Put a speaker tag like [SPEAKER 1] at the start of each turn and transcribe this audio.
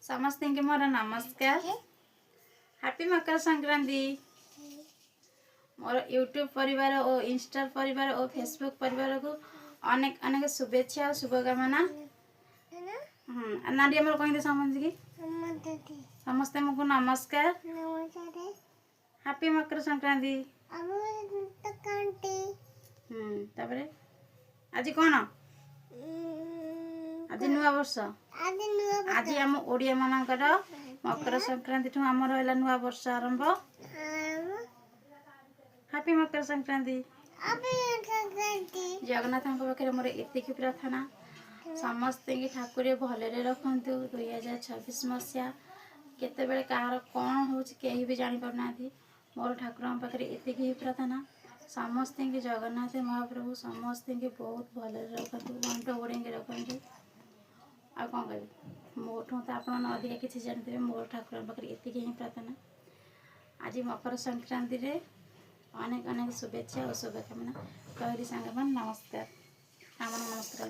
[SPEAKER 1] समस्त के मोर नमस्कार। हैप्पी मकर संक्रांति। मोर यूट्यूब परिवार और इंस्टा परिवार और फेसबुक परिवार को अनेक अनेक शुभेच्छा और शुभकामना। नारी मोर कहीं समस्त को नमस्कार। हैप्पी मकर संक्रांति। तापरे आज कौन आज नुआ वर्ष आज आम ओडिया मानकर मकर संक्रांति ठू आमर है नुआ वर्ष आरंभ। हैप्पी मकर संक्रांति। जगन्नाथ पाखे मोर एतिक प्रार्थना समस्त की ठाकुर भलरे रखु। 2026 मसीहा केतबेले कहार कौन हो कहीं भी जानी पारना। मोर ठाकुर पाखे एतिक ही प्रार्थना समस्त की जगन्नाथ महाप्रभु समस्त की बहुत भलरे रखु घंट घोड़े रखु। आ कौन कह मोठू तो आप अधिका किसी जानते मोर ठाकुर पाखे एतिक ही प्रार्थना। आज मकर संक्रांति रे अनेक अनेक शुभेच्छा और शुभकामना कहरी सांग नमस्कार। नमस्कार।